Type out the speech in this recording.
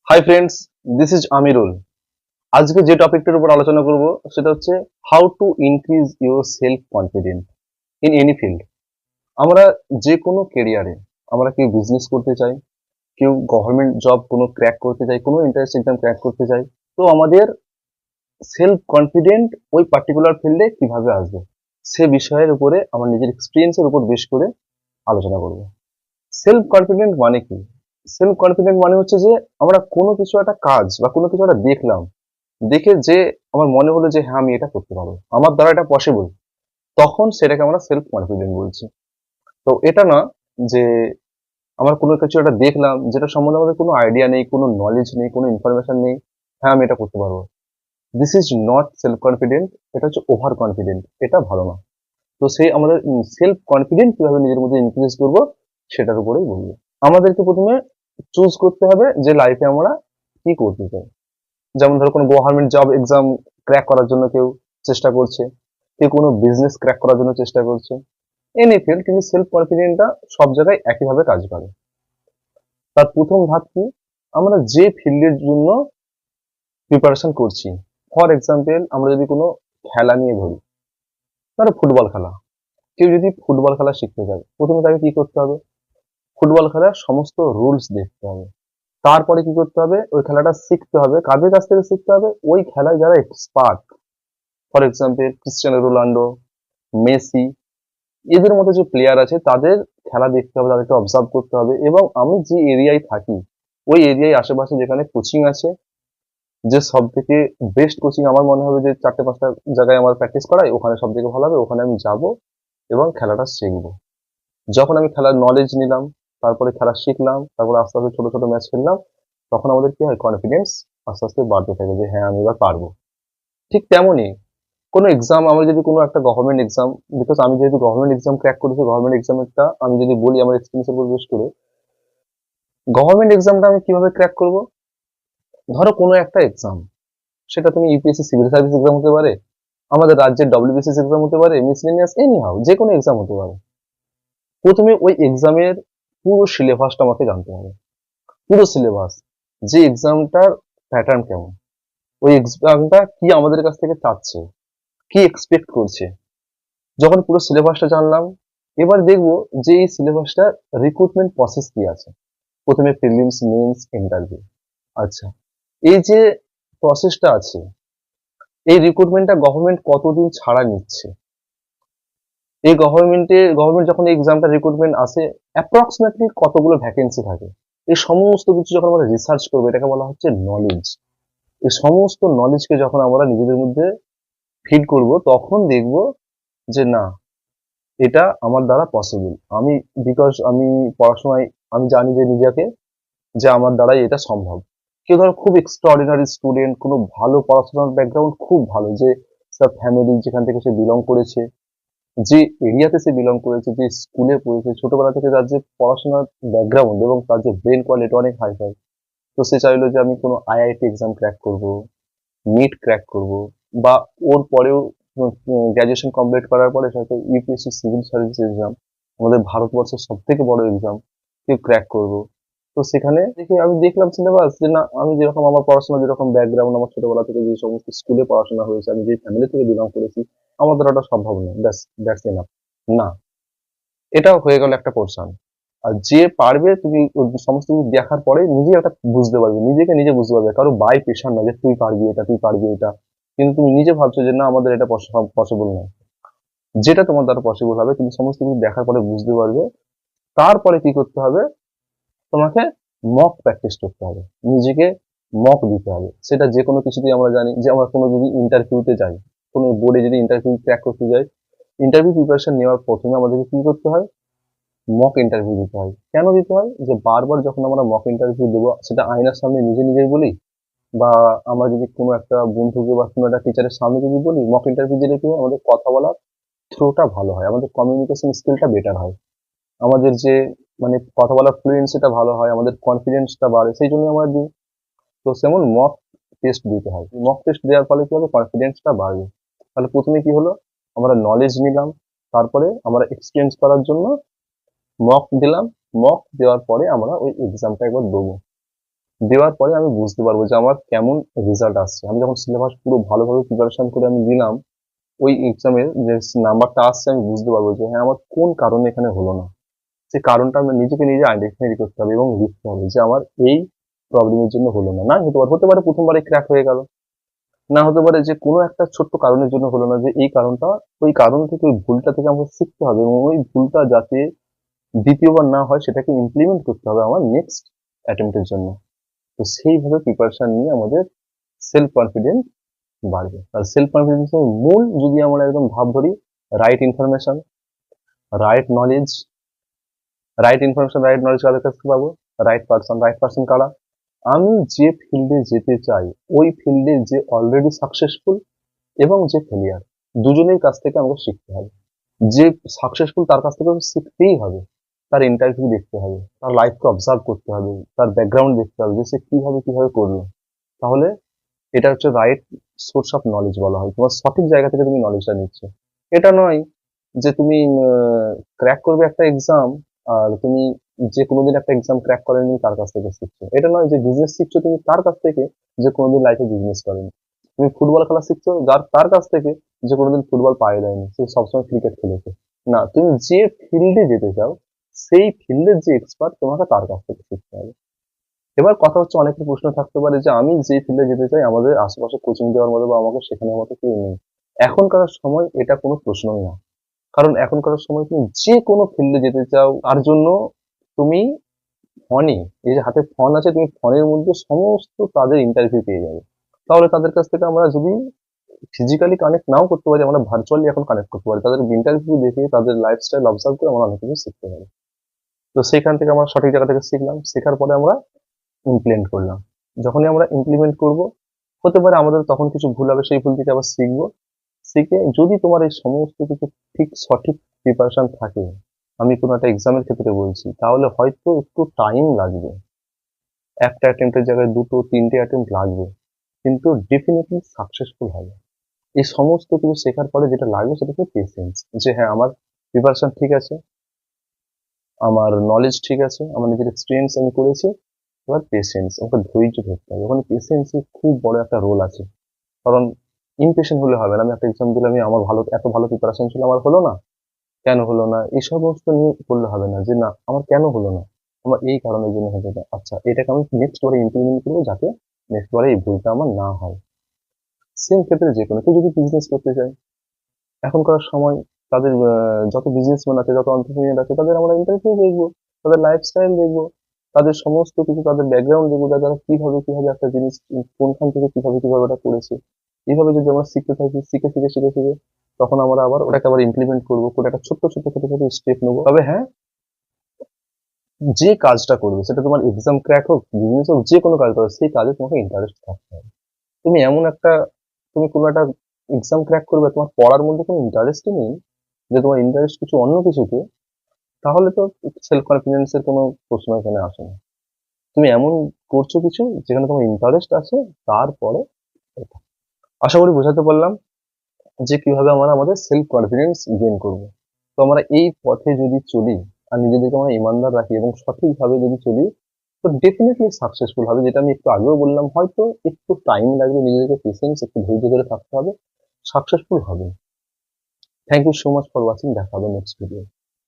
Hi friends, this is আমিরুল। আজকে যে টপিকটার উপর আলোচনা করব সেটা হচ্ছে how to increase your self confident in any field. আমরা যে কোনো কেরিয়ারে, আমরা কেউ বিজনেস করতে চাই, কেউ গভর্নমেন্ট জব কোনো ক্র্যাক করতে চাই, কোনো এন্ট্রান্স এক্সাম ক্র্যাক করতে চাই। তো আমাদের সেলফ কনফিডেন্ট ওই পার্টিকুলার ফিল্ডে কিভাবে আসবে সে বিষয়ের উপরে আমার নিজের এক্সপিরিয়েন্সের উপর বেশ করে আলোচনা করব। সেলফ কনফিডেন্ট মানে কি? সেলফ কনফিডেন্ট মানে হচ্ছে যে আমরা কোনো কিছু একটা কাজ বা কোনো কিছু একটা দেখলাম, দেখে যে আমার মনে হলো যে হ্যাঁ আমি এটা করতে পারবো, আমার দ্বারা এটা পসিবল, তখন সেটাকে আমরা সেলফ কনফিডেন্ট বলছি। তো এটা না যে আমার কোনো কিছু একটা দেখলাম যেটা সম্বন্ধে আমাদের কোনো আইডিয়া নেই, কোনো নলেজ নেই, কোনো ইনফরমেশন নেই, হ্যাঁ আমি এটা করতে পারবো, this is not self confident. এটা হচ্ছে ওভার কনফিডেন্ট, এটা ভালো না। তো সেই আমাদের সেলফ কনফিডেন্ট কিভাবে নিজের মধ্যে ইনক্রিজ করবো সেটার উপরেই বলবো। আমাদেরকে প্রথমে চুজ করতে হবে যে লাইফে আমরা কি করতে চাই। যেমন ধরো কোনো গভর্নমেন্ট জব এক্সাম ক্র্যাক করার জন্য কেউ চেষ্টা করছে, কেউ কোনো বিজনেস ক্র্যাক করার জন্য চেষ্টা করছে, এনি ফিল্ড। কিন্তু সেলফ কনফিডেন্টটা সব জায়গায় একইভাবে কাজ করে। তার প্রথম ধাপ কি? আমরা যে ফিল্ডের জন্য প্রিপারেশন করছি, ফর এক্সাম্পল আমরা যদি কোনো খেলা নিয়ে ধরি, ধরো ফুটবল খেলা, কেউ যদি ফুটবল খেলা শিখতে চায় প্রথমে তাকে কি করতে হবে? ফুটবল খেলার সমস্ত রুলস দেখতে হবে। তারপরে কি করতে হবে? ওই খেলাটা শিখতে হবে। কাদের কাছ থেকে শিখতে হবে? ওই খেলায় যারা expert, for example Cristiano Ronaldo, Messi, এদের মতো যে প্লেয়ার আছে তাদের খেলা দেখতে হবে, তাদেরকে অবজার্ভ করতে হবে। এবং আমি যে এরিয়ায় থাকি ওই এরিয়ায় আশেপাশে যেখানে কোচিং আছে, যে সব থেকে বেস্ট কোচিং আমার মনে হবে যে 4-5টা জায়গায় আমার প্র্যাকটিস করাই, ওখানে সব থেকে ভালো হবে, ওখানে আমি যাব এবং খেলাটা শিখবো। যখন আমি খেলার নলেজ নিলাম, তারপরে খেলা শিখলাম, তারপরে আস্তে আস্তে ছোট ছোট ম্যাচ খেললাম, তখন আমাদের কি হয়? কনফিডেন্স আস্তে আস্তে বাড়তে থাকে যে হ্যাঁ আমি এবার পারবো। ঠিক তেমনই কোনো এক্সাম, আমরা যদি কোনো একটা গভর্নমেন্ট এক্সাম, বিকজ আমি যেহেতু গভর্নমেন্ট এক্সাম ক্র্যাক করেছি, গভর্নমেন্ট এক্সামটা আমি যদি বলি আমার এক্সপিরিয়েন্সের উপর বেশ করে, গভর্নমেন্ট এক্সামটা আমি কিভাবে ক্র্যাক করব? ধরো কোনো একটা এক্সাম, সেটা তুমি ইউপিএসসি সিভিল সার্ভিস এক্সাম হতে পারে, আমাদের রাজ্যের ডব্লিউবিসিএস এক্সাম হতে পারে, মিসলেনিয়াস এনি হাউ যে কোনো এক্সাম হতে পারে। প্রথমে ওই এক্সামের পুরো সিলেবাসটা আমাকে জানতে হবে, পুরো সিলেবাস, যে এক্সামটার প্যাটার্ন কেমন, ওই এক্সামটা কি আমাদের কাছ থেকে চাচ্ছে, কি এক্সপেক্ট করছে। যখন পুরো সিলেবাসটা জানলাম, এবার দেখবো যে এই সিলেবাসটার রিক্রুটমেন্ট প্রসেস কি আছে। প্রথমে প্রিলিমস, মেন্স, ইন্টারভিউ। আচ্ছা, এই যে প্রসেসটা আছে, এই রিক্রুটমেন্টটা গভর্নমেন্ট কতদিন ছাড়া নিচ্ছে, এই গভর্নমেন্ট যখন এই এক্সামটা রিক্রুটমেন্ট আসে অ্যাপ্রক্সিমেটলি কতগুলো ভ্যাকেন্সি থাকে, এই সমস্ত কিছু যখন আমরা রিসার্চ করবো, এটাকে বলা হচ্ছে নলেজ। এই সমস্ত নলেজকে যখন আমরা নিজেদের মধ্যে ফিড করব, তখন দেখব যে না, এটা আমার দ্বারা পসিবল। আমি, বিকজ আমি পড়াশোনায় আমি জানি যে নিজেকে, যে আমার দ্বারাই এটা সম্ভব। কেউ ধরো খুব এক্সট্রাঅর্ডিনারি স্টুডেন্ট, কোনো ভালো পড়াশোনার ব্যাকগ্রাউন্ড খুব ভালো, যে তার ফ্যামিলি যেখান থেকে সে বিলং করেছে, যে এরিয়াতে সে বিলং করেছে, যে স্কুলে পড়েছে ছোটবেলা থেকে, তার যে পড়াশোনার ব্যাকগ্রাউন্ড এবং তার যে ব্রেন কোয়ালিটি অনেক হাই ফাই, তো সে চাইলো যে আমি কোনো আইআইটি এক্সাম ক্র্যাক করব, নিট ক্র্যাক করব, বা ওর পরেও গ্র্যাজুয়েশন কমপ্লিট করার পরে হয়তো ইউপিএসসি সিভিল সার্ভিস এক্সাম, আমাদের ভারতবর্ষের সব থেকে বড় এক্সাম, কেউ ক্র্যাক করব। তো সেখানে দেখে আমি দেখলাম সিলেবাস যে না, আমি যেরকম আমার পড়াশোনা, যেরকম ব্যাকগ্রাউন্ড, আমার ছোটবেলা থেকে যে সমস্ত স্কুলে পড়াশোনা হয়েছে, আমি যে ফ্যামিলি থেকে বিলং করেছি, আমার দ্বারা ওটা সম্ভব নয়, ব্যাস, দ্যাটস এনাফ। না, এটাও হয়ে গেল একটা পোর্শন। আর যে পারবে, তুমি ওই সমস্ত কিছু দেখার পরে নিজে একটা বুঝতে পারবে, নিজেকে নিজে বুঝতে পারবে, কারো বাই প্রেশার না যে তুই পারবি এটা, তুই পারবি এটা। কিন্তু তুমি নিজে ভাবছো যে না আমাদের এটা পসিবল নয়, যেটা তোমার দ্বারা পসিবল হবে তুমি সমস্ত কিছু দেখার পরে বুঝতে পারবে। তারপরে কি করতে হবে? তোমাকে মক প্র্যাকটিস করতে হবে, নিজেকে মক দিতে হবে। সেটা যে কোনো কিছুতেই আমরা জানি যে আমরা কোনো যদি ইন্টারভিউতে যাই, কোনো বোর্ডে যদি ইন্টারভিউ ক্র্যাক করতে যাই, ইন্টারভিউ প্রিপারেশন নেওয়ার প্রথমে আমাদেরকে কি করতে হয়? মক ইন্টারভিউ দিতে হয়। কেন দিতে হয়? যে বারবার যখন আমরা মক ইন্টারভিউ দেবো, সেটা আয়নার সামনে নিজে নিজেই বলি, বা আমরা যদি কোনো একটা বন্ধুকে বা কোনো একটা টিচারের সামনে যদি বলি, মক ইন্টারভিউ দিলে কি হয়? আমাদের কথা বলার থ্রোটা ভালো হয়, আমাদের কমিউনিকেশন স্কিলটা বেটার হয়, আমাদের যে মানে কথা বলার ফ্লুয়েন্সিটা ভালো হয়, আমাদের কনফিডেন্সটা বাড়ে, সেই জন্য আমরা দিই। তো সেমন মক টেস্ট দিতে হয়, মক টেস্ট দেওয়ার ফলে কি হবে? কনফিডেন্সটা বাড়বে। তাহলে প্রথমে কি হলো? আমরা নলেজ নিলাম, তারপরে আমরা এক্সপিরিয়েন্স করার জন্য মক দিলাম, মক দেওয়ার পরে আমরা ওই এক্সামটা একবার দেবো। দেওয়ার পরে আমি বুঝতে পারবো যে আমার কেমন রেজাল্ট আসছে। আমি যখন সিলেবাস পুরো ভালোভাবে প্রিপারেশন করে আমি দিলাম, ওই এক্সামের যে নাম্বারটা আসছে আমি বুঝতে পারবো যে হ্যাঁ আমার কোন কারণে এখানে হলো না। সেই কারণটা আমি নিজেকে নিজে আইডেন্টিফাই করতে হবে এবং লিখতে হবে যে আমার এই প্রবলেমের জন্য হলো না। না হতে পারে প্রথমবারে ক্র্যাক হয়ে গেল, না হতে পারে যে কোনো একটা ছোট্ট কারণের জন্য হলো না, যে এই কারণটা, ওই কারণ থেকে ওই ভুলটা থেকে আমাকে শিখতে হবে এবং ওই ভুলটা যাতে দ্বিতীয়বার না হয় সেটাকে ইমপ্লিমেন্ট করতে হবে আমার নেক্সট অ্যাটেম্পটের জন্য। তো সেইভাবে প্রিপারেশন নিয়ে আমাদের সেলফ কনফিডেন্স বাড়বে। আর সেলফ কনফিডেন্সের মূল যদি আমরা একদম ভাব ধরি, right information, right knowledge, right information right knowledge কাদের কাছ থেকে পাবো? রাইট পার্সন কারা? আমি যে ফিল্ডে যেতে চাই ওই ফিল্ডে যে অলরেডি সাকসেসফুল এবং যে ফেলিয়ার, দুজনের কাছ থেকে আমাকে শিখতে হবে। যে সাকসেসফুল তার কাছ থেকে শিখতেই হবে, তার ইন্টারভিউ দেখতে হবে, তার লাইফকে অবজার্ভ করতে হবে, তার ব্যাকগ্রাউন্ড দেখতে হবে যে সে কিভাবে কিভাবে করলো। তাহলে এটা হচ্ছে রাইট সোর্স অফ নলেজ বলা হয়, তোমার সঠিক জায়গা থেকে তুমি নলেজটা নিচ্ছ। এটা নয় যে তুমি ক্র্যাক করবে একটা এক্সাম আর তুমি যে কোনোদিন একটা এক্সাম ক্র্যাক করেনি তার কাছ থেকে শিখছো। এটা নয় যে বিজনেস শিখছো তুমি তার কাছ থেকে যে কোনোদিন লাইফে বিজনেস করেনি। তুমি ফুটবল খেলা শিখছো তার কাছ থেকে যে কোনোদিন ফুটবল পায়ে দেয়নি, সে সবসময় ক্রিকেট খেলেছে। না, তুমি যে ফিল্ডে যেতে চাও সেই ফিল্ডের যে এক্সপার্ট তোমাকে তার কাছ থেকে শিখতে হবে। এবার কথা হচ্ছে, অনেকের প্রশ্ন থাকতে পারে যে আমি যে ফিল্ডে যেতে চাই আমাদের আশেপাশে কোচিং দেওয়ার মতো বা আমাকে শেখানোর মতো কেউ নেই। এখনকার সময় এটা কোনো প্রশ্নই না। কারণ এখনকার সময় তুমি যে কোনো ফিল্ডে যেতে চাও তার জন্য তুমি ফোনে, এই যে হাতে ফোন আছে, তুমি ফোনের মধ্যে সমস্ত তাদের ইন্টারভিউ পেয়ে যাবে। তাহলে তাদের কাছ থেকে আমরা যদি ফিজিক্যালি কানেক্ট নাও করতে পারি, আমরা ভার্চুয়ালি এখন কানেক্ট করতে পারি, তাদের ইন্টারভিউ দেখে তাদের লাইফস্টাইল অবজার্ভ করে আমরা অনেক কিছু শিখতে পারি। তো সেখান থেকে আমরা সঠিক জায়গা থেকে শিখলাম, শেখার পরে আমরা ইমপ্লিমেন্ট করলাম। যখনই আমরা ইমপ্লিমেন্ট করব, হতে পারে আমাদের তখন কিছু ভুল হবে, সেই ভুল থেকে আবার শিখবো। শিখে যদি তোমার এই সমস্ত কিছু ঠিক সঠিক প্রিপারেশন থাকে, আমি কোনো একটা এক্সামের ক্ষেত্রে বলছি, তাহলে হয়তো একটু টাইম লাগবে, একটা অ্যাটেম্পটের জায়গায় দুটো তিনটে অ্যাটেম্প্ট লাগবে, কিন্তু ডেফিনেটলি সাকসেসফুল হবে। এই সমস্ত কিছু শেখার পরে যেটা লাগবে সেটা হচ্ছে পেশেন্স। যে হ্যাঁ আমার প্রিপারেশন ঠিক আছে, আমার নলেজ ঠিক আছে, আমার নিজের এক্সপিরিয়েন্স আমি করেছি, এবার পেশেন্স, ওকে ধৈর্য ধরতে হবে। ওখানে পেশেন্সের খুব বড় একটা রোল আছে। কারণ ইমপেশেন্ট হলে হবে না। আমি একটা এক্সাম দিলাম, আমার এত ভালো প্রিপারেশন ছিল, আমার হলো না, কেন হলো না, এই সমস্ত নিয়ে করলে হবে না যে না আমার কেন হলো না, আমার এই কারণের জন্য হলো না। আচ্ছা, এটাকে আমি নেক্সট বারে ইমপ্লিমেন্ট করবো যাতে নেক্সট বারে এই ভুলটা আমার না হয়। সেম ক্ষেত্রে যে কোনো কেউ যদি বিজনেস করতে চায় এখনকার সময়, তাদের যত বিজনেসম্যান আছে, যত এন্টারপ্রেনিউর আছে, তাদের আমরা ইন্টারভিউ দেখবো, তাদের লাইফস্টাইল দেখবো, তাদের সমস্ত কিছু, তাদের ব্যাকগ্রাউন্ড দেখবো, তারা কিভাবে কিভাবে একটা জিনিস কোনখান থেকে কিভাবে কিভাবে ওটা করেছে। এইভাবে যদি আমরা শিখতে থাকি, শিখে শিখে শিখে শিখে তখন আমরা আবার ওটাকে আবার ইমপ্লিমেন্ট করবো, করে একটা ছোট্ট ছোট্ট ছোট ছোট স্টেপ নেবো। তবে হ্যাঁ, যে কাজটা করবে সেটা তোমার এক্সাম ক্র্যাক হোক, বিজনেস হোক, যে কোনো কাজ করো, সেই কাজে তোমাকে ইন্টারেস্ট থাকতে হবে। তুমি এমন একটা, তুমি কোনো একটা এক্সাম ক্র্যাক করবে, তোমার পড়ার মধ্যে কোনো ইন্টারেস্টই নেই, যে তোমার ইন্টারেস্ট কিছু অন্য কিছুতে, তাহলে তো সেলফ কনফিডেন্সের কোনো প্রশ্ন এখানে আসে না। তুমি এমন করছো কিছু যেখানে তোমার ইন্টারেস্ট আছে, তারপরে এটা। আশা করি বোঝাতে পারলাম যে কিভাবে আমরা আমাদের সেলফ কনফিডেন্স গেইন করব। তো আমরা এই পথে যদি চলি আর নিজেদেরকে আমরা ইমানদার রাখি এবং সঠিকভাবে যদি চলি, তো ডেফিনেটলি সাকসেসফুল হবে। যেটা আমি একটু আগেও বললাম, হয়তো একটু টাইম লাগবে, নিজেদেরকে পেশেন্স একটু ধৈর্য ধরে থাকতে হবে, সাকসেসফুল হবে। Thank you so much for watching, দেখা হবে নেক্সট ভিডিও।